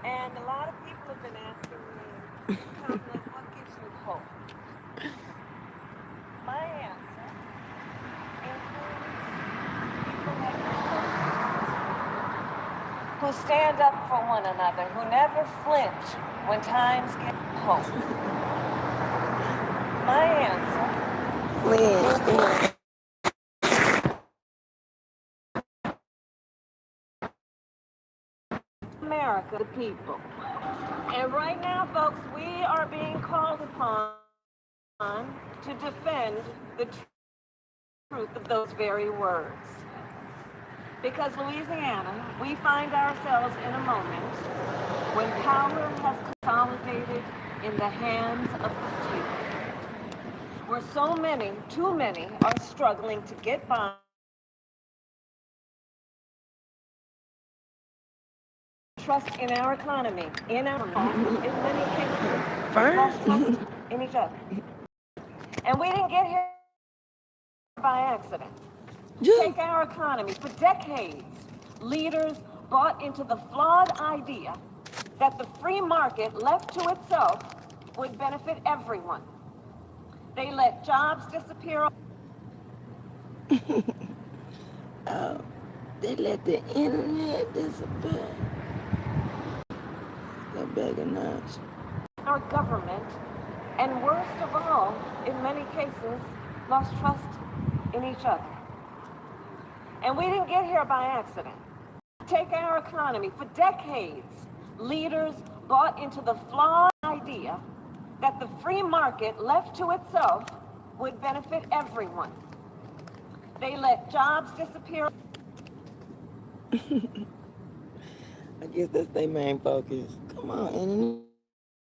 And a lot of people have been asking me, Kamala, what gives you hope? My answer includes people like you who stand up for one another, who never flinch when times get hope. My answer Flinch. America, the people. And right now, folks, we are being called upon to defend the truth of those very words. Because Louisiana, we find ourselves in a moment when power has consolidated in the hands of the few. Where so many, too many, are struggling to get by. Trust in our economy, in our in many cases, lost trust in each other. And we didn't get here by accident. Take our economy. For decades, leaders bought into the flawed idea that the free market left to itself would benefit everyone. They let jobs disappear. Oh, they let the internet disappear. They're begging us. Our government, and worst of all, in many cases, lost trust in each other. And we didn't get here by accident. Take our economy. For decades, leaders bought into the flawed idea that the free market left to itself would benefit everyone. They let jobs disappear. I guess that's their main focus. Come on,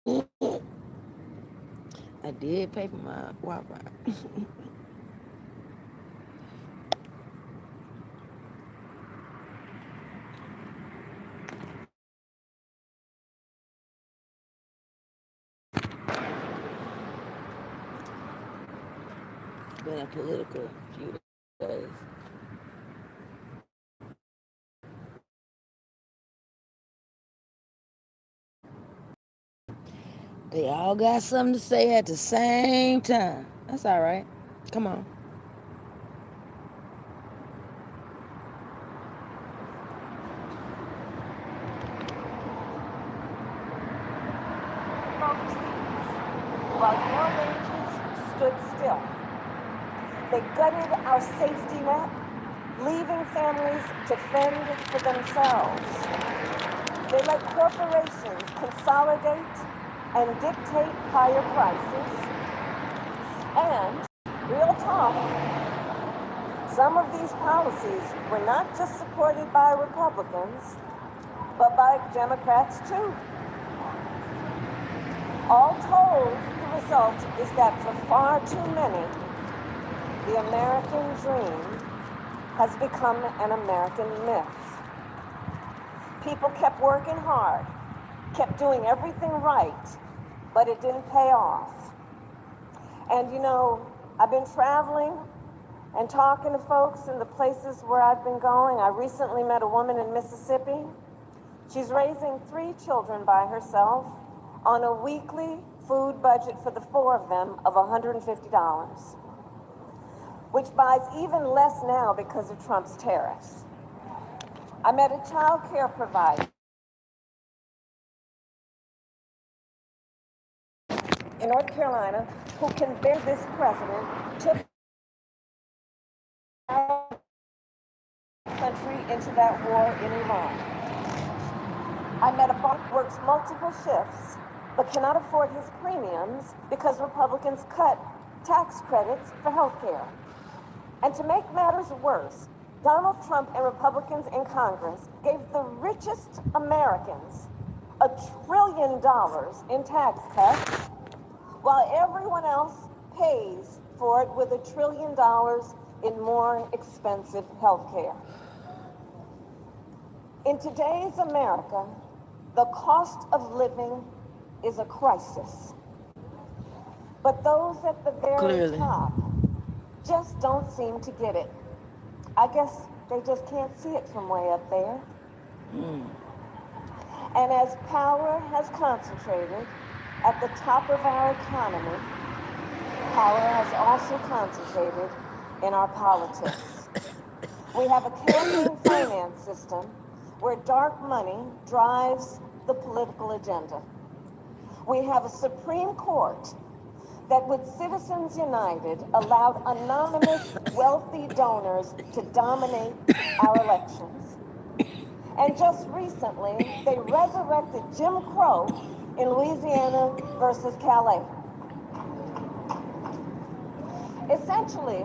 internet. I did pay for my Wi-Fi. It's been a political few days. They all got something to say at the same time. That's all right. Come on. Overseas, while your wages stood still. They gutted our safety net, leaving families to fend for themselves. They let corporations consolidate and dictate higher prices. And, real talk, some of these policies were not just supported by Republicans, but by Democrats too. All told, the result is that for far too many, the American dream has become an American myth. People kept working hard, kept doing everything right, but it didn't pay off. And you know, I've been traveling and talking to folks in the places where I've been going. I recently met a woman in Mississippi. She's raising 3 children by herself on a weekly food budget for the 4 of them of $150, which buys even less now because of Trump's tariffs. I met a child care provider in North Carolina who convinced this president to country into that war in Iran. I met a boss who works multiple shifts but cannot afford his premiums because Republicans cut tax credits for health care. And to make matters worse, Donald Trump and Republicans in Congress gave the richest Americans $1 trillion in tax cuts, while everyone else pays for it with $1 trillion in more expensive health care. In today's America, the cost of living is a crisis. But those at the very top just don't seem to get it. I guess they just can't see it from way up there. And as power has concentrated at the top of our economy, power has also concentrated in our politics. We have a campaign finance system where dark money drives the political agenda. We have a Supreme Court that, with Citizens United, allowed anonymous wealthy donors to dominate our elections. And just recently, they resurrected Jim Crow in Louisiana versus Calais. Essentially,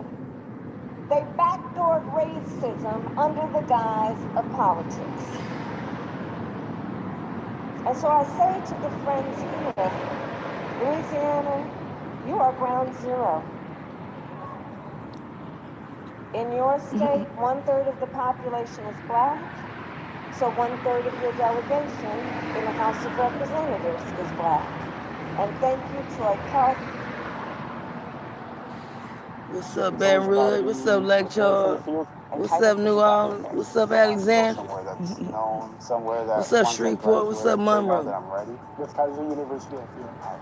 they backdoored racism under the guise of politics. And so I say to the friends here, Louisiana, you are ground zero. In your state, 1/3 of the population is black, so 1/3 of your delegation in the House of Representatives is black. And thank you, Troy Clark. What's up, Baton Rouge? What's up, Lake Charles? What's up, New Orleans? What's up, Alexander? What's up, Shreveport? What's up, Monroe? I'm ready. With Kaiser University, I feel empowered.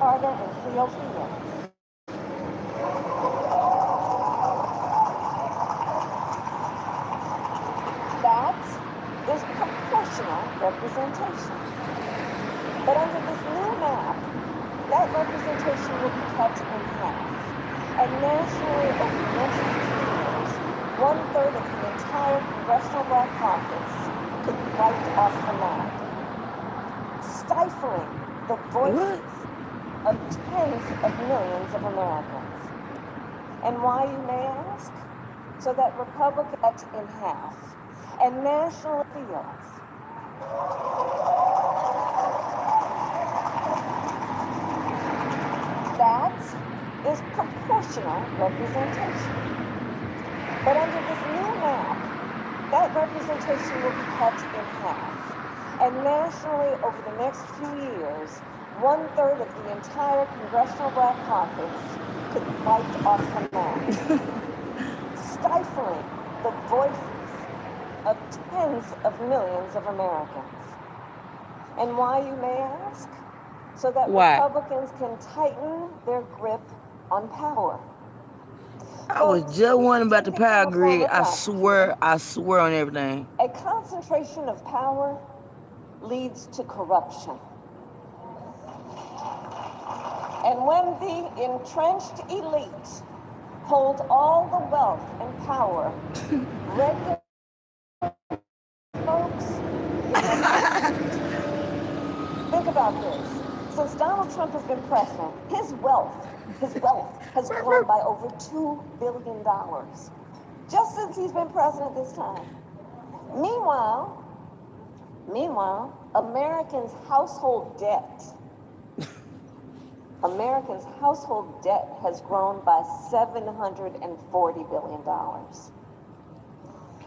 Carter and Cleo Fields. That is proportional representation. But under this new map, that representation will be cut in half. And nationally, over the next 6 years, 1/3 of the entire Congressional Black Caucus could be wiped off the map, stifling the voices of tens of millions of Americans. And why, you may ask? So that Republicans cut in half, and national feels. That is proportional representation. But under this new map, that representation will be cut in half. And nationally, over the next few years, 1/3 of the entire Congressional Black Caucus could be wiped off the map, stifling the voices of tens of millions of Americans. And why, you may ask? So that Republicans can tighten their grip on power. I was just wondering about the power grid. I swear on everything. A concentration of power leads to corruption. And when the entrenched elite hold all the wealth and power, regular folks, think about this. Since Donald Trump has been president, his wealth has grown by over $2 billion. Just since he's been president this time. Meanwhile, Americans' household debt Americans' household debt has grown by $740 billion.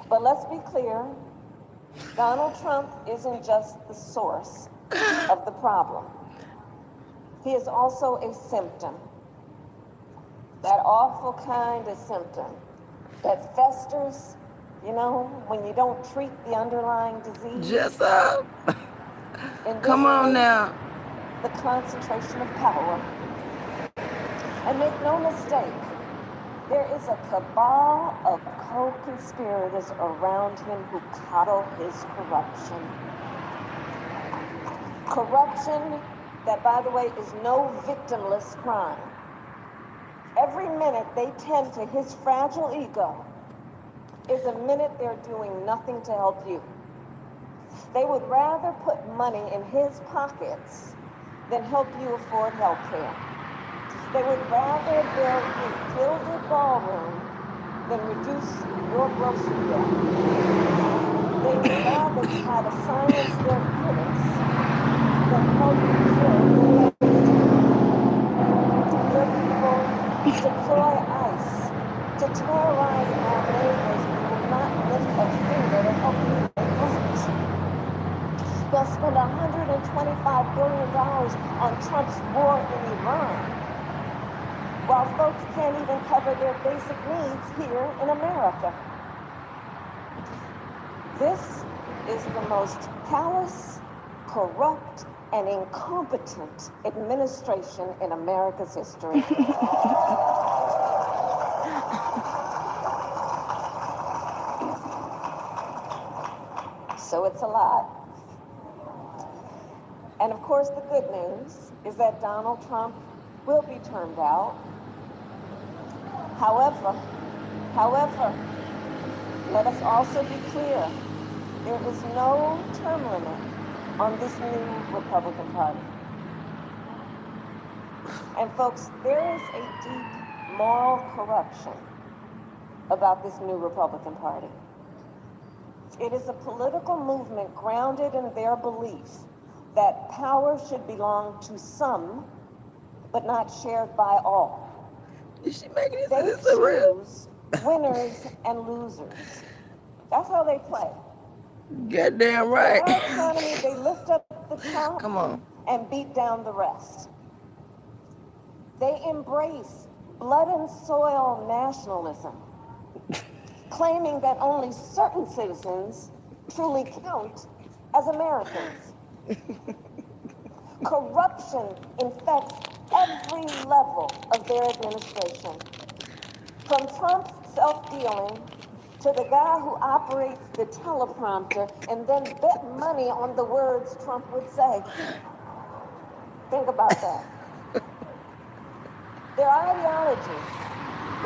But let's be clear, Donald Trump isn't just the source of the problem. He is also a symptom. That awful kind of symptom that festers, you know, when you don't treat the underlying disease. Just up. In this Come on case, now. the concentration of power. And make no mistake, there is a cabal of co-conspirators around him who coddle his corruption. Corruption that, by the way, is no victimless crime. Every minute they tend to his fragile ego is a minute they're doing nothing to help you. They would rather put money in his pockets than help you afford health care. They would rather build his gilded ballroom than reduce your grocery bill. They would rather try to silence their critics than help you fill your Their people deploy ICE to terrorize our neighbors who will not lift a finger to help you make efforts. They'll spend $125 billion on Trump's war in Iran, while folks can't even cover their basic needs here in America. This is the most callous, corrupt, and incompetent administration in America's history. So it's a lot. And of course, the good news is that Donald Trump will be turned out. However, let us also be clear, there is no term limit on this new Republican Party. And folks, there is a deep moral corruption about this new Republican Party. It is a political movement grounded in their belief that power should belong to some, but not shared by all. Is she making this? They This a real? choose winners and losers. That's how they play. Goddamn In right. our economy, they lift up the top Come on. and beat down the rest. They embrace blood and soil nationalism, claiming that only certain citizens truly count as Americans. Corruption infects every level of their administration, from Trump's self-dealing to the guy who operates the teleprompter and then bet money on the words Trump would say. Think about that. Their ideology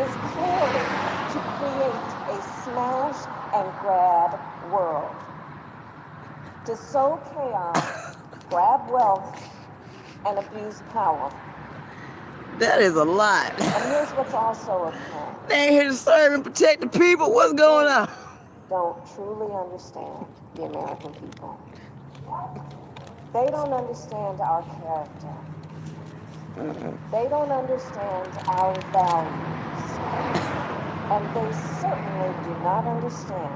is clearly to create a smash and grab world, to sow chaos, grab wealth, and abuse power. That is a lot. And here's what's also apparent. They ain't here to serve and protect the people. What's going on? Don't truly understand the American people. They don't understand our character. They don't understand our values. And they certainly do not understand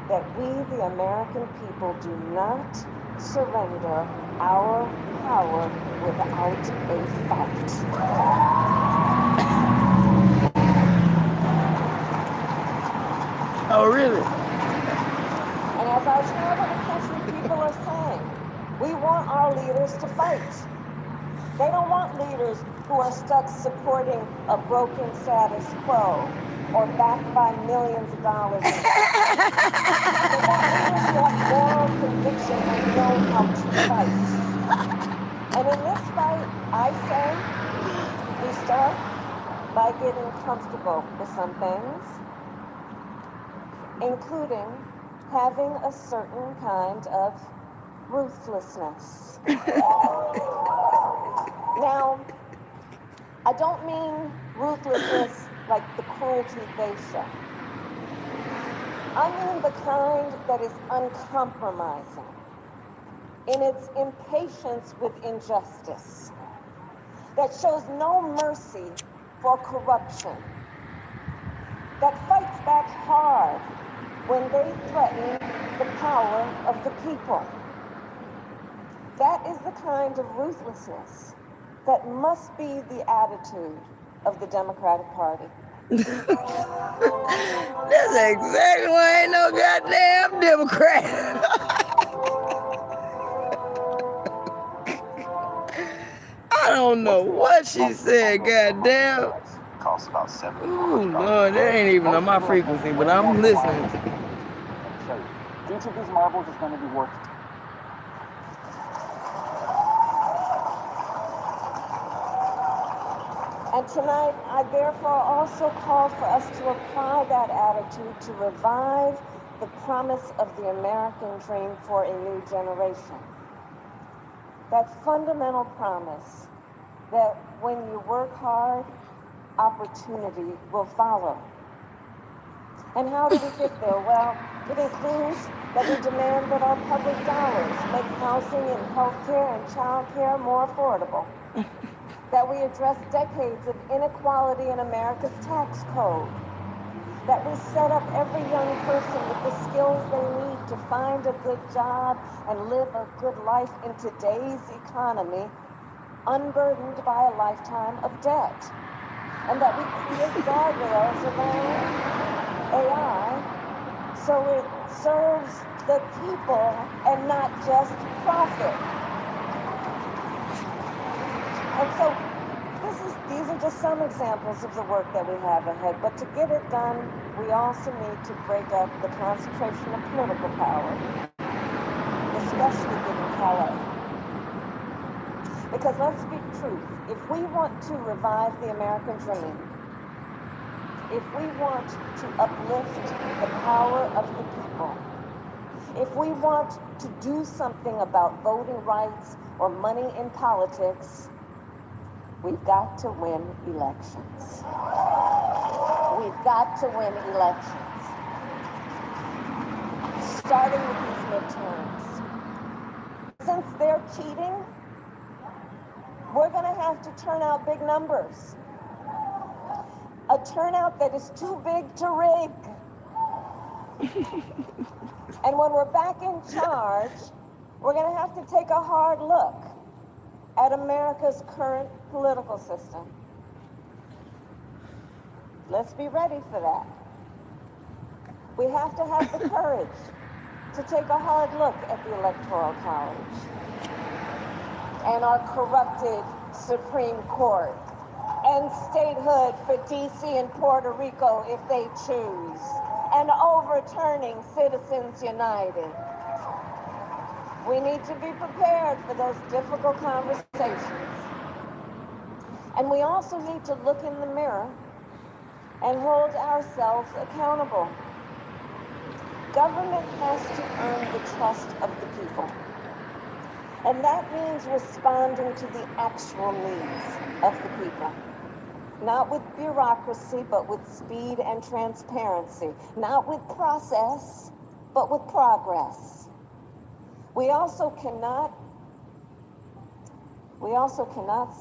that we, the American people, do not surrender our power without a fight. Oh, really? And as our charitable country people are saying, we want our leaders to fight. They don't want leaders who are stuck supporting a broken status quo or backed by millions of dollars. They want leaders who have moral conviction and know how to fight. And in this fight, I say, we start by getting comfortable with some things, including having a certain kind of ruthlessness. Now, I don't mean ruthlessness like the cruelty they show. I mean the kind that is uncompromising in its impatience with injustice, that shows no mercy for corruption, that fights back hard when they threaten the power of the people. That is the kind of ruthlessness that must be the attitude of the Democratic Party. That's exactly why I ain't no goddamn Democrat. I don't know what she said, goddamn. Costs about $70. Ooh, Lord, that ain't even on my frequency, but I'm listening. Each of these marbles is going to be worth it. And tonight, I therefore also call for us to apply that attitude to revive the promise of the American dream for a new generation. That fundamental promise that when you work hard, opportunity will follow. And how do we get there? Well, it includes that we demand that our public dollars make housing and healthcare and childcare more affordable. That we address decades of inequality in America's tax code. That we set up every young person with the skills they need to find a good job and live a good life in today's economy, unburdened by a lifetime of debt. And that we create guardrails around AI so it serves the people and not just profit. And so these are just some examples of the work that we have ahead. But to get it done, we also need to break up the concentration of political power, especially given Calais. Because let's speak truth. If we want to revive the American dream, if we want to uplift the power of the people, if we want to do something about voting rights or money in politics, we've got to win elections. We've got to win elections. Starting with these midterms. Since they're cheating, we're going to have to turn out big numbers. A turnout that is too big to rig. And when we're back in charge, we're going to have to take a hard look at America's current political system. Let's be ready for that. We have to have the courage to take a hard look at the Electoral College and our corrupted Supreme Court and statehood for D.C. and Puerto Rico if they choose, and overturning Citizens United. We need to be prepared for those difficult conversations. And we also need to look in the mirror and hold ourselves accountable. Government has to earn the trust of the people. And that means responding to the actual needs of the people. Not with bureaucracy, but with speed and transparency. Not with process, but with progress. We also cannot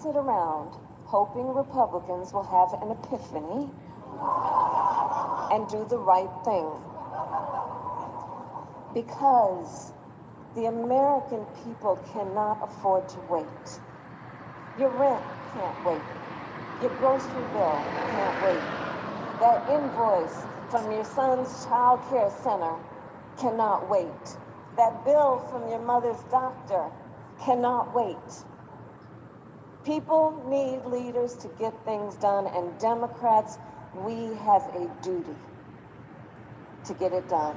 sit around hoping Republicans will have an epiphany and do the right thing. Because the American people cannot afford to wait. Your rent can't wait. Your grocery bill can't wait. That invoice from your son's child care center cannot wait. That bill from your mother's doctor cannot wait. People need leaders to get things done, and Democrats, we have a duty to get it done.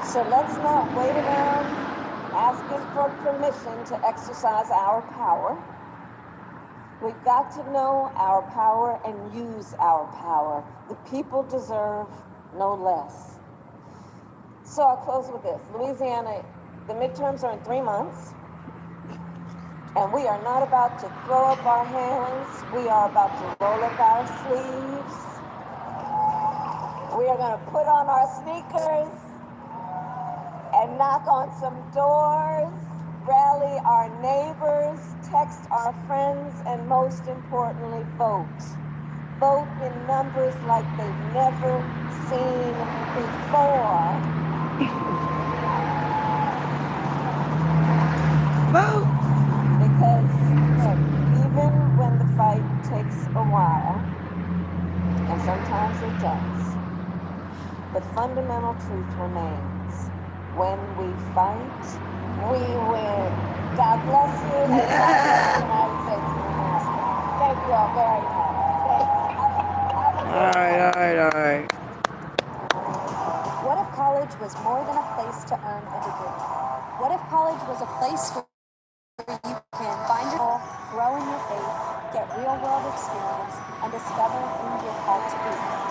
So let's not wait around asking for permission to exercise our power. We've got to know our power and use our power. The people deserve no less. So I'll close with this. Louisiana, the midterms are in 3 months, and we are not about to throw up our hands. We are about to roll up our sleeves. We are going to put on our sneakers and knock on some doors, rally our neighbors, text our friends, and most importantly, vote. Vote in numbers like they've never seen before. Vote. Because, look, even when the fight takes a while, and sometimes it does, the fundamental truth remains. When we fight, we win. God bless you, and God bless the United States of America. Thank you all very much. All right. What if college was more than a place to earn a degree? What if college was a place where you can find your goal, grow in your faith, get real-world experience, and discover who you're called to be?